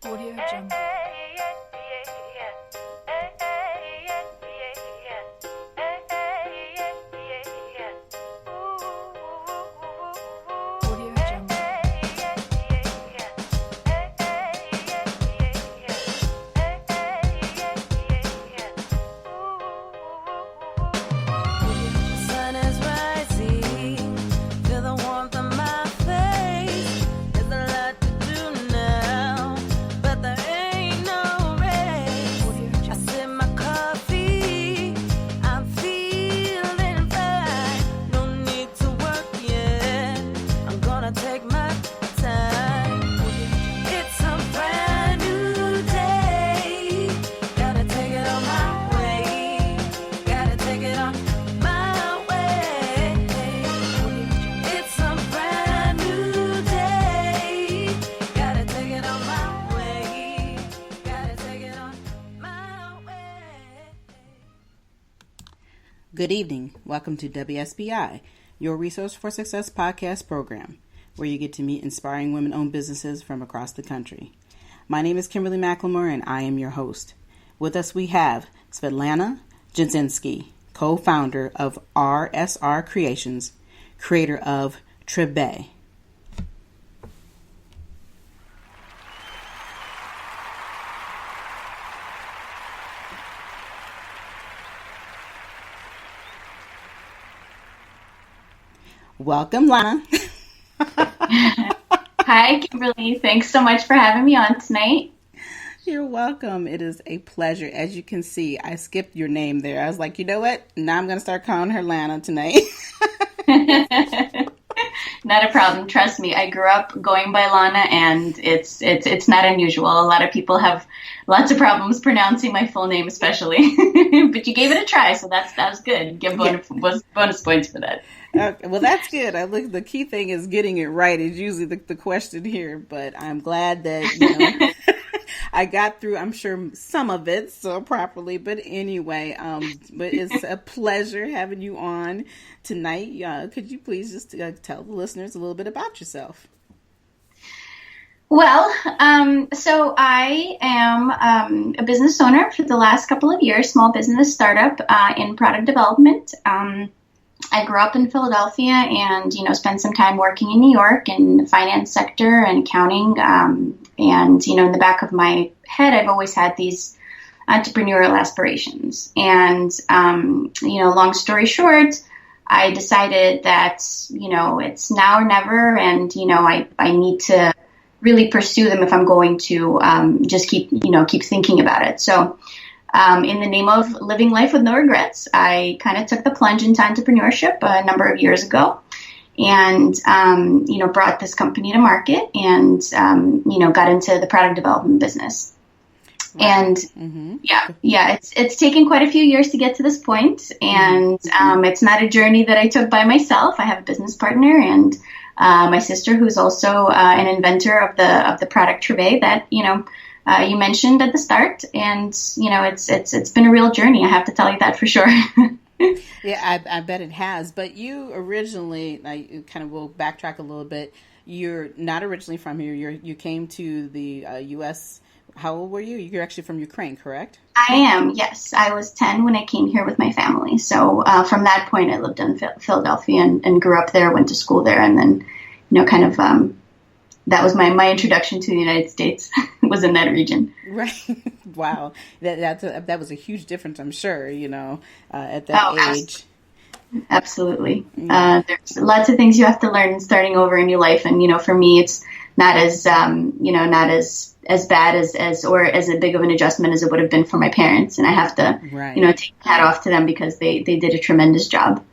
Audio Jungle. Audio Jungle. Sun is rising, feel the warmth on my face. There's a lot to do now, but there ain't no race. I sip my coffee, I'm feeling fine. No need to work yet, I'm gonna take my time. It's a brand new day, gotta take it on my way. Gotta take it on my way. It's a brand new day. Gotta take it on my way. Gotta take it on my way. Good evening. Welcome to WSBI, your Resource for Success podcast program, where you get to meet inspiring women-owned businesses from across the country. My name is Kimberly McLemore, and I am your host. With us, we have Svetlana Zhitnisky, co-founder of RSR Creations, creator of Trivae. Welcome, Lana. Hi, Kimberly. Thanks so much for having me on tonight. You're welcome. It is a pleasure. As you can see, I skipped your name there. I was like, you know what? Now I'm going to start calling her Lana tonight. Not a problem. Trust me. I grew up going by Lana, and it's not unusual. A lot of people have lots of problems pronouncing my full name, especially. But you gave it a try, so that was good. Give bonus points for that. Okay, well, that's good. The key thing is getting it right is usually the question here, but I'm glad that, I got through, I'm sure, some of it so properly, but anyway, but it's a pleasure having you on tonight. Could you please just tell the listeners a little bit about yourself? Well, so I am a business owner for the last couple of years, small business startup in product development. I grew up in Philadelphia and, spent some time working in New York in the finance sector and accounting. And, in the back of my head, I've always had these entrepreneurial aspirations. And, long story short, I decided that, it's now or never. And, I need to really pursue them if I'm going to just keep thinking about it. So in the name of living life with no regrets, I kind of took the plunge into entrepreneurship a number of years ago and, brought this company to market and, got into the product development business. Wow. And it's taken quite a few years to get to this point. And it's not a journey that I took by myself. I have a business partner and my sister, who's also an inventor of the product Trivae that, you mentioned at the start, and it's been a real journey. I have to tell you that for sure. Yeah, I bet it has. But you originally, I kind of will backtrack a little bit. You're not originally from here. You came to the U.S. How old were you? You're actually from Ukraine, correct? I am. Yes, I was 10 when I came here with my family. So from that point, I lived in Philadelphia and grew up there. Went to school there, and then that was my introduction to the United States was in that region. Right. Wow. That was a huge difference, I'm sure, at that age. Absolutely. There's lots of things you have to learn starting over in your life. And, for me, it's not as, not as bad as or as a big of an adjustment as it would have been for my parents. And I have to, take my hat off to them because they did a tremendous job.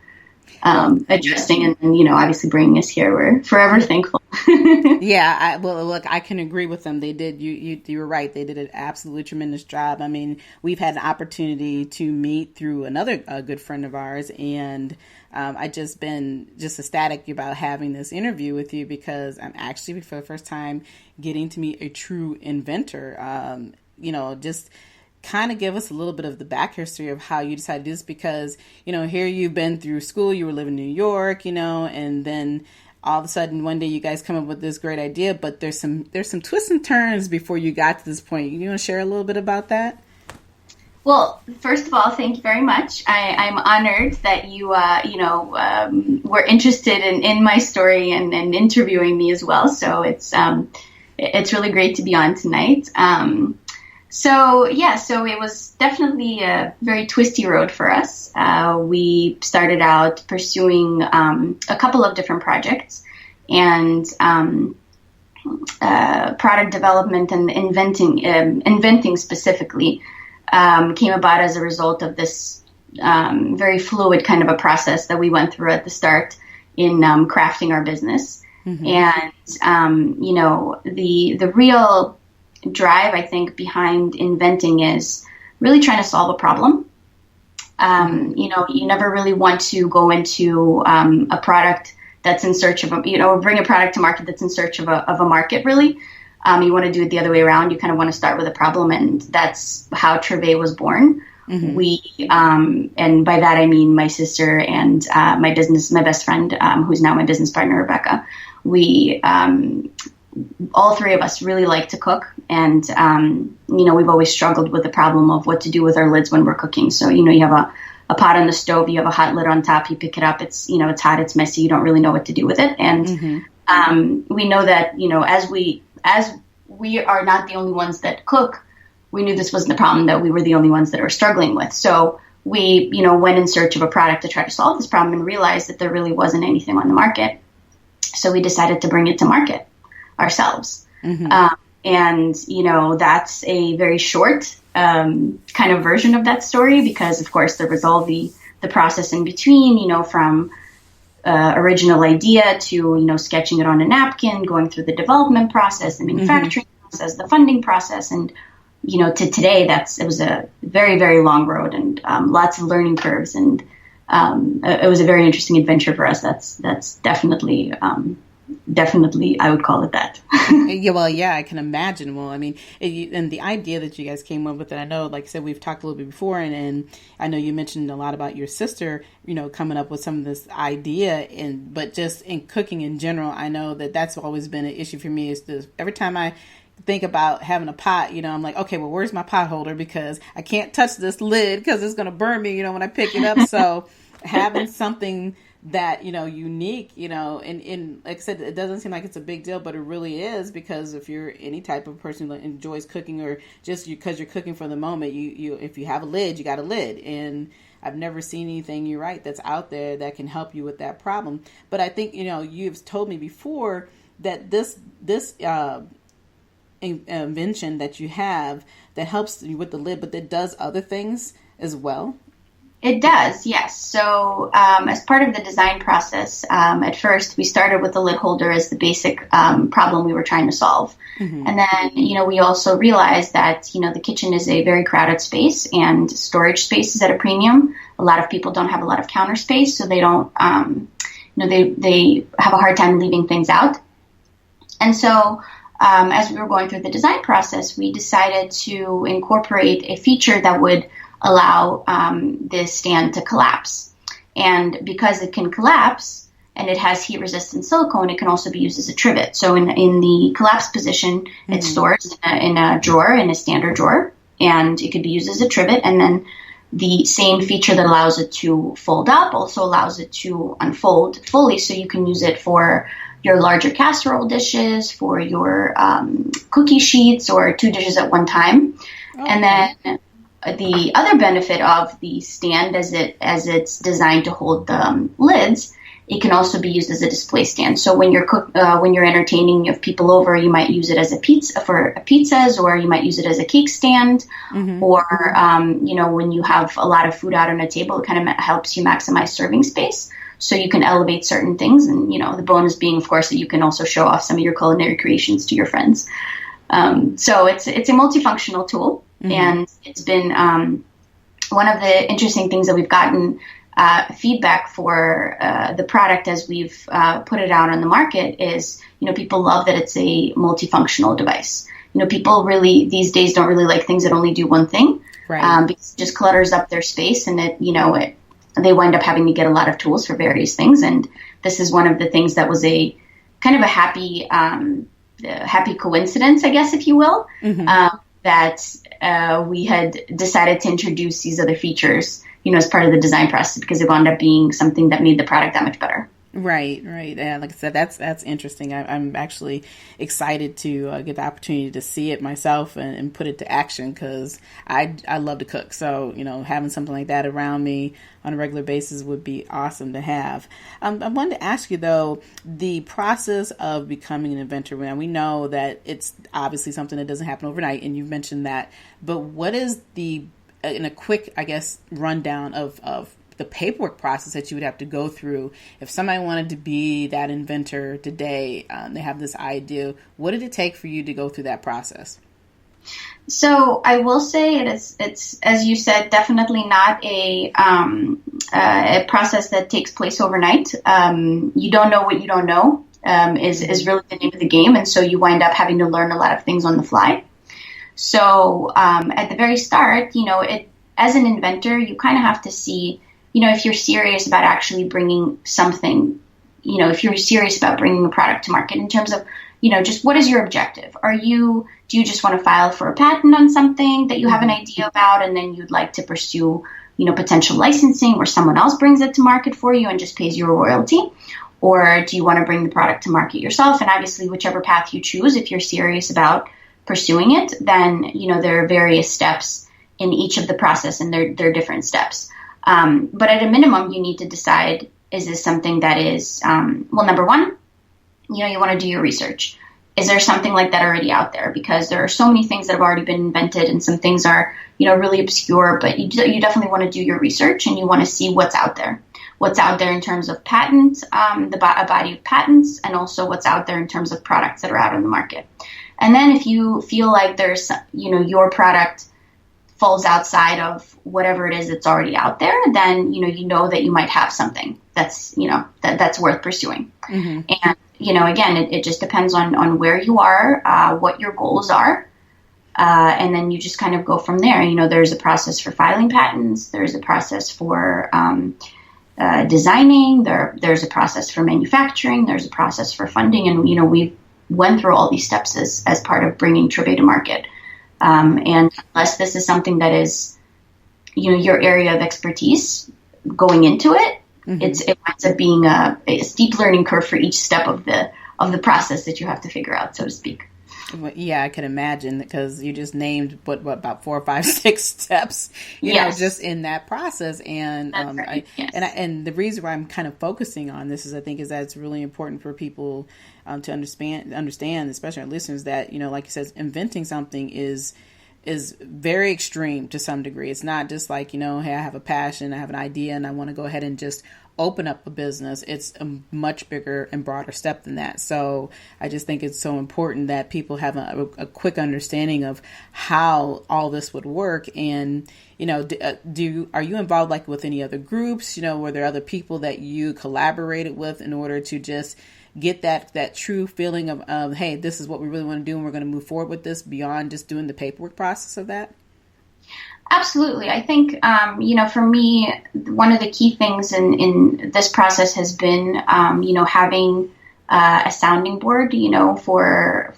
Adjusting and obviously bringing us here. We're forever thankful. Yeah, look, I can agree with them. They did. You were right. They did an absolutely tremendous job. I mean, we've had an opportunity to meet through another good friend of ours, and I just been ecstatic about having this interview with you because I'm actually for the first time getting to meet a true inventor. Just kind of give us a little bit of the back history of how you decided to do this because, here you've been through school, you were living in New York, and then all of a sudden one day you guys come up with this great idea, but there's some twists and turns before you got to this point. You want to share a little bit about that? Well, first of all, thank you very much. I'm honored that you, were interested in my story and interviewing me as well. So it's really great to be on tonight. So it was definitely a very twisty road for us. We started out pursuing a couple of different projects, and product development and inventing specifically came about as a result of this very fluid kind of a process that we went through at the start in crafting our business. Mm-hmm. And, the real drive, I think, behind inventing is really trying to solve a problem. You never really want to go into a product that's in search of bring a product to market that's in search of a market, really. You want to do it the other way around. You kind of want to start with a problem, and that's how Trivae was born. Mm-hmm. We, and by that I mean my sister and my best friend, who's now my business partner, Rebecca. We, all three of us really like to cook, and we've always struggled with the problem of what to do with our lids when we're cooking. So you have a pot on the stove, you have a hot lid on top, you pick it up, it's it's hot, it's messy, you don't really know what to do with it, and mm-hmm. We know that as we are not the only ones that cook, we knew this wasn't the problem that we were the only ones that are struggling with. So we, went in search of a product to try to solve this problem and realized that there really wasn't anything on the market. So we decided to bring it to market ourselves. Mm-hmm. And, that's a very short kind of version of that story, because, of course, there was all the process in between, from original idea to, sketching it on a napkin, going through the development process, the manufacturing mm-hmm. process, the funding process. And, to today, it was a very, very long road and lots of learning curves. And it was a very interesting adventure for us. That's definitely, I would call it that. I can imagine. Well, I mean, and the idea that you guys came up with, and I know, like I said, we've talked a little bit before, and I know you mentioned a lot about your sister, coming up with some of this idea, but just in cooking in general, I know that's always been an issue for me. Is every time I think about having a pot, I'm like, okay, well, where's my pot holder? Because I can't touch this lid because it's going to burn me, when I pick it up. So having something that, unique, and like I said, it doesn't seem like it's a big deal, but it really is, because if you're any type of person that enjoys cooking, or just because you're cooking for the moment, you if you have a lid, you got a lid. And I've never seen anything, you're right, that's out there that can help you with that problem. But I think, you've told me before that this invention that you have that helps you with the lid, but that does other things as well. It does, yes. So as part of the design process, at first we started with the lid holder as the basic problem we were trying to solve. Mm-hmm. And then, we also realized that, the kitchen is a very crowded space, and storage space is at a premium. A lot of people don't have a lot of counter space, so they don't, they have a hard time leaving things out. And so as we were going through the design process, we decided to incorporate a feature that would allow this stand to collapse. And because it can collapse and it has heat-resistant silicone, it can also be used as a trivet. So in the collapsed position, mm-hmm. it stores in a drawer, in a standard drawer, and it could be used as a trivet. And then the same feature that allows it to fold up also allows it to unfold fully, so you can use it for your larger casserole dishes, for your cookie sheets, or 2 dishes at one time. Okay. And then the other benefit of the stand, as it's designed to hold the lids, it can also be used as a display stand. So when you're entertaining, you have people over, you might use it as a pizza for pizzas, or you might use it as a cake stand, mm-hmm. or when you have a lot of food out on a table, it kind of helps you maximize serving space. So you can elevate certain things, and the bonus being, of course, that you can also show off some of your culinary creations to your friends. So it's a multifunctional tool, mm-hmm. and it's been one of the interesting things that we've gotten feedback for the product as we've put it out on the market is, people love that it's a multifunctional device. People really these days don't really like things that only do one thing, right? Because it just clutters up their space, and they wind up having to get a lot of tools for various things. And this is one of the things that was a kind of a happy coincidence, I guess, if you will, that we had decided to introduce these other features, as part of the design process, because it wound up being something that made the product that much better. Right. Yeah, like I said, that's interesting. I'm actually excited to get the opportunity to see it myself and put it to action, because I love to cook. So, having something like that around me on a regular basis would be awesome to have. I wanted to ask you, though, the process of becoming an inventor. Now, we know that it's obviously something that doesn't happen overnight, and you've mentioned that. But what is in a quick, I guess, rundown of the paperwork process that you would have to go through if somebody wanted to be that inventor today? They have this idea. What did it take for you to go through that process? So I will say it's as you said, definitely not a process that takes place overnight. You don't know what you don't know is really the name of the game, and so you wind up having to learn a lot of things on the fly. So at the very start, as an inventor, you kind of have to see, if you're serious about actually bringing something, if you're serious about bringing a product to market, in terms of, just what is your objective? Do you just want to file for a patent on something that you have an idea about, and then you'd like to pursue, potential licensing, or someone else brings it to market for you and just pays you a royalty? Or do you want to bring the product to market yourself? And obviously, whichever path you choose, if you're serious about pursuing it, then, there are various steps in each of the process, and they're different steps. But at a minimum, you need to decide, is this something that is, number one, you want to do your research. Is there something like that already out there? Because there are so many things that have already been invented, and some things are, really obscure, but you definitely want to do your research, and you want to see what's out there. What's out there in terms of patents, a body of patents, and also what's out there in terms of products that are out on the market. And then if you feel like there's, your product falls outside of whatever it is that's already out there, then, you know that you might have something that's, that's worth pursuing. Mm-hmm. And, again, it just depends on where you are, what your goals are. And then you just kind of go from there. There's a process for filing patents. There's a process for designing. There's a process for manufacturing. There's a process for funding. And, we went through all these steps as part of bringing Trivae to market. And unless this is something that is, your area of expertise going into it, mm-hmm. It winds up being a steep learning curve for each step of the process that you have to figure out, so to speak. Well, yeah, I can imagine, because you just named what about 4, 5, 6 steps, yes. Just in that process. And right. Yes. and the reason why I'm kind of focusing on this is that it's really important for people to understand, especially our listeners, that like you said, inventing something is very extreme to some degree. It's not just like, hey, I have a passion, I have an idea, and I want to go ahead and just open up a business. It's a much bigger and broader step than that. So I just think it's so important that people have a quick understanding of how all this would work. And, are you involved like with any other groups? Were there other people that you collaborated with in order to just get that true feeling of, hey, this is what we really want to do, and we're going to move forward with this beyond just doing the paperwork process of that? Absolutely. I think, for me, one of the key things in this process has been, having a sounding board, for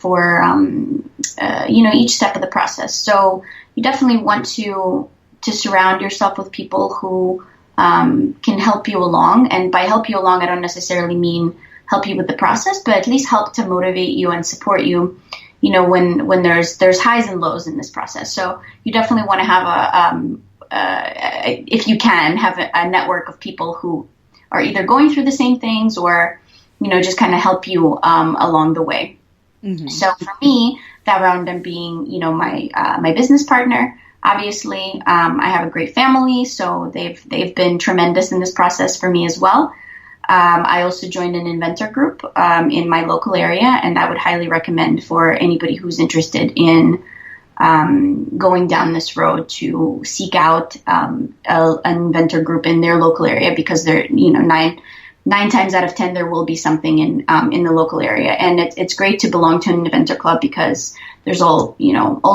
each step of the process. So you definitely want to surround yourself with people who can help you along. And by help you along, I don't necessarily mean help you with the process, but at least help to motivate you and support you, when there's highs and lows in this process. So you definitely want to have if you can, have a network of people who are either going through the same things or, just kind of help you along the way. Mm-hmm. So for me, that wound up being, my business partner. Obviously, I have a great family, so they've been tremendous in this process for me as well. I also joined an inventor group in my local area, and I would highly recommend for anybody who's interested in going down this road to seek out an inventor group in their local area, because they're, nine times out of 10 there will be something in the local area, and it's great to belong to an inventor club because there's all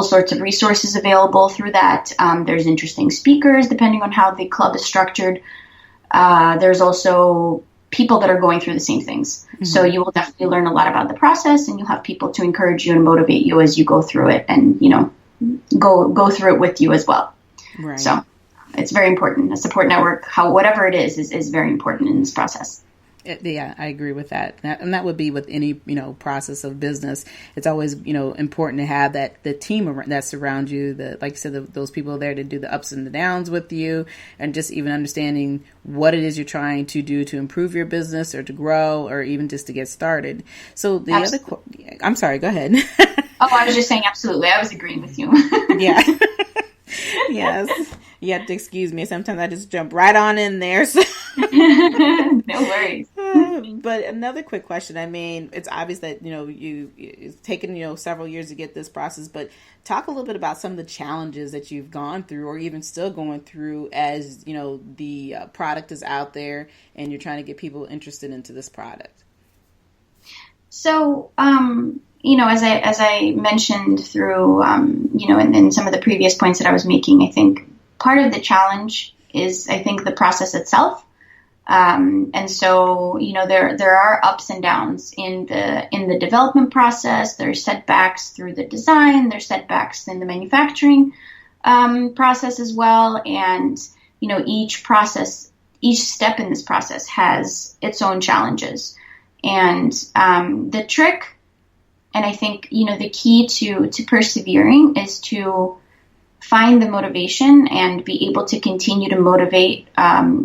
sorts of resources available through that. There's interesting speakers depending on how the club is structured. There's also people that are going through the same things. So you will definitely learn a lot about the process, and you'll have people to encourage you and motivate you as you go through it, and, go through it with you as well. Right. So it's very important. A support network, whatever it is very important in this process. Yeah, I agree with that. And that would be with any, process of business. It's always, important to have the team that surrounds you, like you said, those people there to do the ups and the downs with you, and just even understanding what it is you're trying to do to improve your business or to grow or even just to get started. So I'm sorry, go ahead. Oh, I was just saying, absolutely. I was agreeing with you. Yeah. Yes. You have to excuse me. Sometimes I just jump right on in there. So. No worries. But another quick question. I mean, it's obvious that, it's taken, several years to get this process, but talk a little bit about some of the challenges that you've gone through or even still going through as, the product is out there and you're trying to get people interested into this product. So, as I mentioned through, in some of the previous points that I was making, I think part of the challenge is, I think, the process itself. And so, there are ups and downs in the development process. There's setbacks through the design. There's setbacks in the manufacturing process as well. And, each step in this process has its own challenges. And the trick, and I think, the key to persevering is to find the motivation and be able to continue to motivate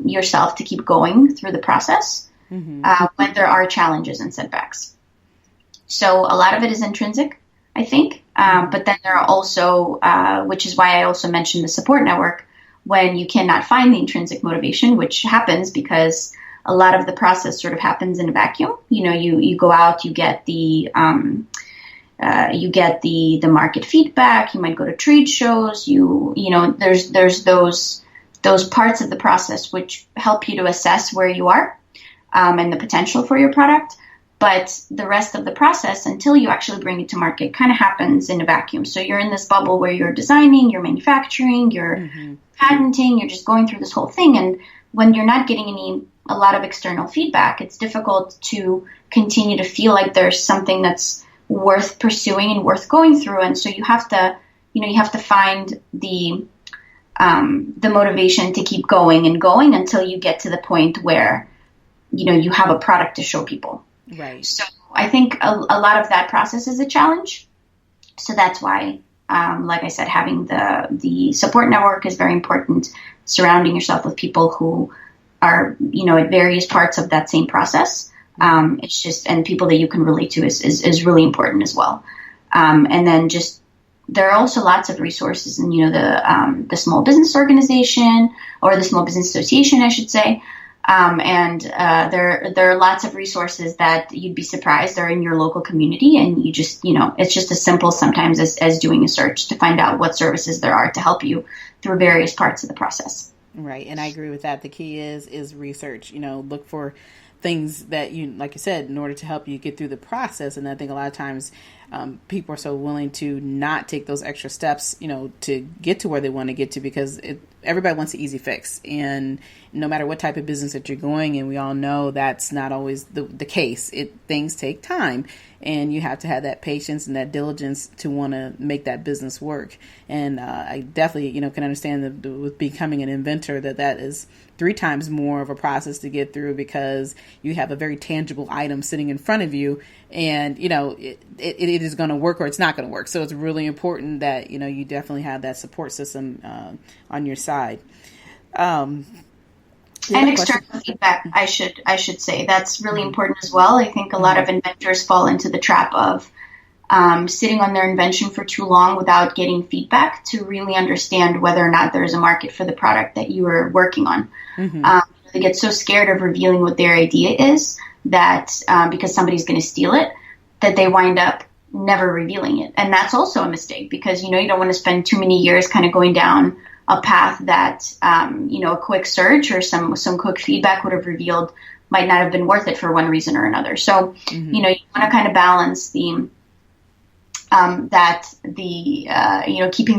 yourself to keep going through the process when there are challenges and setbacks. So a lot of it is intrinsic, I think. But then there are also, which is why I also mentioned the support network, when you cannot find the intrinsic motivation, which happens because a lot of the process sort of happens in a vacuum. You go out, you get the market feedback. You might go to trade shows. There's those parts of the process which help you to assess where you are and the potential for your product. But the rest of the process, until you actually bring it to market, kind of happens in a vacuum. So you're in this bubble where you're designing, you're manufacturing, you're patenting, you're just going through this whole thing. And when you're not getting a lot of external feedback, it's difficult to continue to feel like there's something that's worth pursuing and worth going through. And so you have to find the motivation to keep going until you get to the point where, you have a product to show people. Right. So I think a lot of that process is a challenge. So that's why, like I said, having the support network is very important. Surrounding yourself with people who are, at various parts of that same process. It's just, and people that you can relate to is really important as well. And then just, there are also lots of resources in, the small business organization or the small business association, I should say. And there are lots of resources that you'd be surprised are in your local community. And you just, it's just as simple sometimes as doing a search to find out what services there are to help you through various parts of the process. Right. And I agree with that. The key is research, look for things that like you said, in order to help you get through the process. And I think a lot of times people are so willing to not take those extra steps, to get to where they want to get to, because everybody wants an easy fix. And no matter what type of business that you're going in, we all know that's not always the case. Things take time, and you have to have that patience and that diligence to want to make that business work. And I definitely, can understand that with becoming an inventor, that is 3 times more of a process to get through, because you have a very tangible item sitting in front of you, and it is going to work or it's not going to work. So it's really important that you definitely have that support system on your side. And external feedback, I should say, that's really important as well. I think a lot of inventors fall into the trap of sitting on their invention for too long without getting feedback to really understand whether or not there is a market for the product that you are working on. They get so scared of revealing what their idea is that because somebody's going to steal it, that they wind up never revealing it. And that's also a mistake, because, you don't want to spend too many years kind of going down a path that, a quick search or some quick feedback would have revealed might not have been worth it for one reason or another. So, you want to kind of balance keeping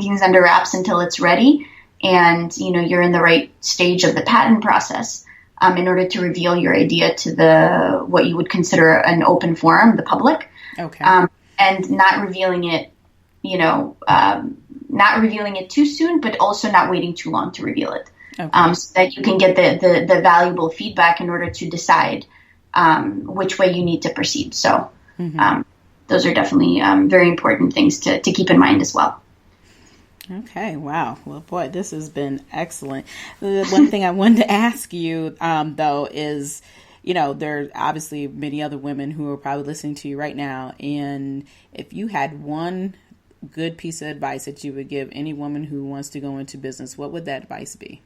things under wraps until it's ready and, you're in the right stage of the patent process. in order to reveal your idea to what you would consider an open forum, the public. Okay. And not revealing it, not revealing it too soon, but also not waiting too long to reveal it. Okay. So that you can get the valuable feedback in order to decide which way you need to proceed. So those are definitely very important things to keep in mind as well. Okay. Wow. Well, boy, this has been excellent. The one thing I wanted to ask you, though, is, there are obviously many other women who are probably listening to you right now. And if you had one good piece of advice that you would give any woman who wants to go into business, what would that advice be?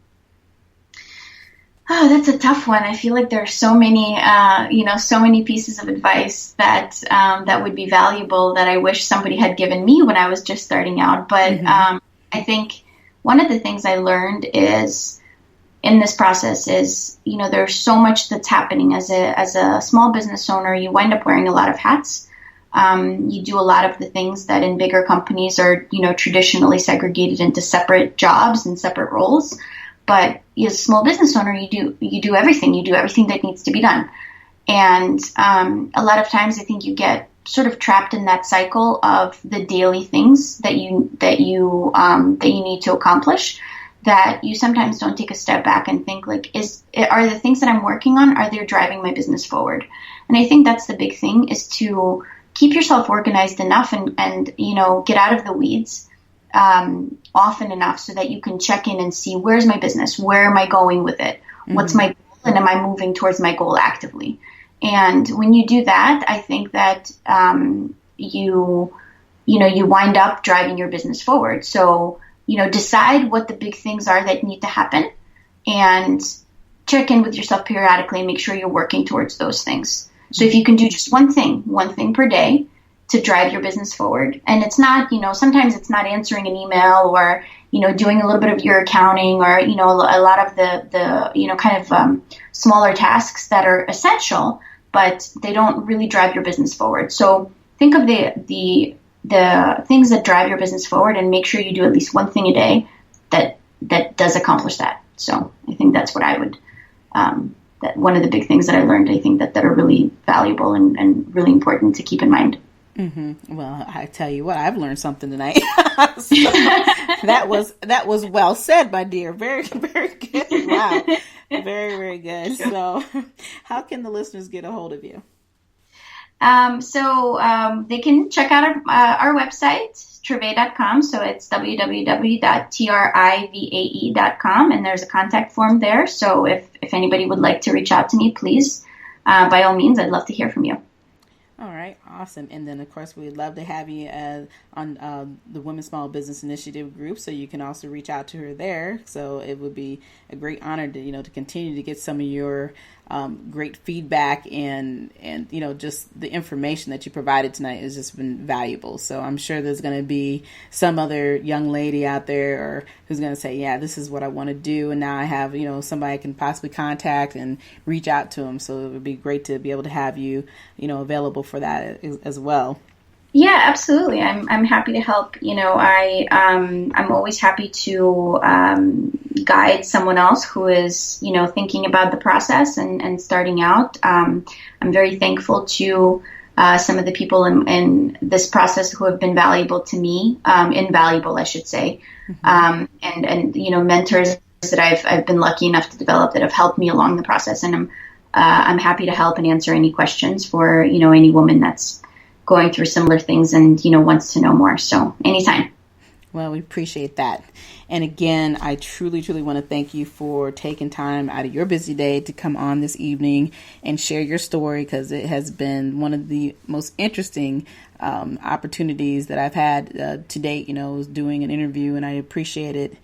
Oh, that's a tough one. I feel like there are so many, so many pieces of advice that would be valuable that I wish somebody had given me when I was just starting out. But I think one of the things I learned is in this process is, there's so much that's happening as a small business owner. You wind up wearing a lot of hats. You do a lot of the things that in bigger companies are, traditionally segregated into separate jobs and separate roles. But as a small business owner, you do everything. You do everything that needs to be done. And a lot of times I think you get sort of trapped in that cycle of the daily things that you need to accomplish, that you sometimes don't take a step back and think like, are the things that I'm working on, are they driving my business forward? And I think that's the big thing, is to keep yourself organized enough and get out of the weeds often enough so that you can check in and see, where's my business? Where am I going with it? What's my goal? And am I moving towards my goal actively? And when you do that, I think that you wind up driving your business forward. So, decide what the big things are that need to happen and check in with yourself periodically and make sure you're working towards those things. So if you can do just one thing per day to drive your business forward, and it's not, sometimes it's not answering an email or, doing a little bit of your accounting or, a lot of the smaller tasks that are essential, but they don't really drive your business forward. So think of the things that drive your business forward and make sure you do at least one thing a day that does accomplish that. So I think that's what I would, that one of the big things that I learned, I think that are really valuable and really important to keep in mind. Mm-hmm. Well, I tell you what, I've learned something tonight. So, that was well said, my dear. Very, very good. Wow. Very, very good. So how can the listeners get a hold of you? So they can check out our website, Trivae.com. So it's www.trivae.com, and there's a contact form there. So if anybody would like to reach out to me, please, by all means, I'd love to hear from you. All right, awesome. And then, of course, we'd love to have you on the Women's Small Business Initiative group, so you can also reach out to her there. So it would be a great honor to, to continue to get some of your great feedback and just the information that you provided tonight has just been valuable. So I'm sure there's going to be some other young lady out there or who's going to say, yeah, this is what I want to do. And now I have, somebody I can possibly contact and reach out to them. So it would be great to be able to have you, available for that as well. Yeah, absolutely. I'm happy to help. I'm always happy to guide someone else who is, thinking about the process and starting out. I'm very thankful to some of the people in this process who have been valuable to me, invaluable, I should say, and mentors that I've been lucky enough to develop that have helped me along the process. And I'm happy to help and answer any questions for any woman that's going through similar things and, wants to know more. So anytime. Well, we appreciate that. And again, I truly, truly want to thank you for taking time out of your busy day to come on this evening and share your story, because it has been one of the most interesting opportunities that I've had to date, doing an interview, and I appreciate it.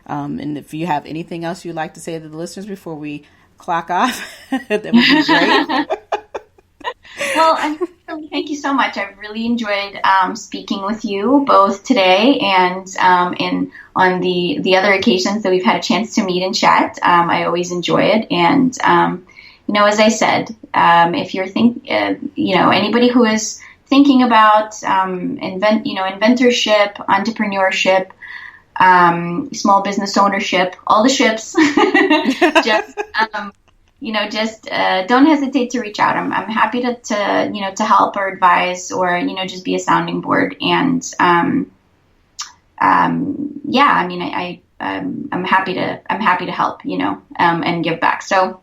And if you have anything else you'd like to say to the listeners before we clock off, that would be great. Well, thank you so much. I've really enjoyed speaking with you both today and on the other occasions that we've had a chance to meet and chat. I always enjoy it. And, as I said, if you're anybody who is thinking about inventorship, entrepreneurship, small business ownership, all the ships, just just don't hesitate to reach out. I'm happy to help or advise or, just be a sounding board. And yeah, I mean, I'm happy to help, and give back. So,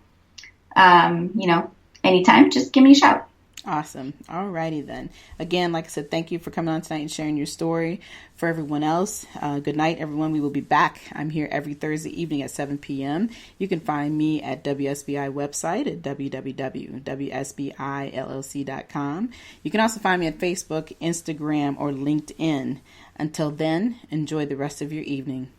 anytime, just give me a shout. Awesome. Alrighty then. Again, like I said, thank you for coming on tonight and sharing your story. For everyone else, good night, everyone. We will be back. I'm here every Thursday evening at 7 p.m. You can find me at WSBI website at www.wsbillc.com. You can also find me at Facebook, Instagram, or LinkedIn. Until then, enjoy the rest of your evening.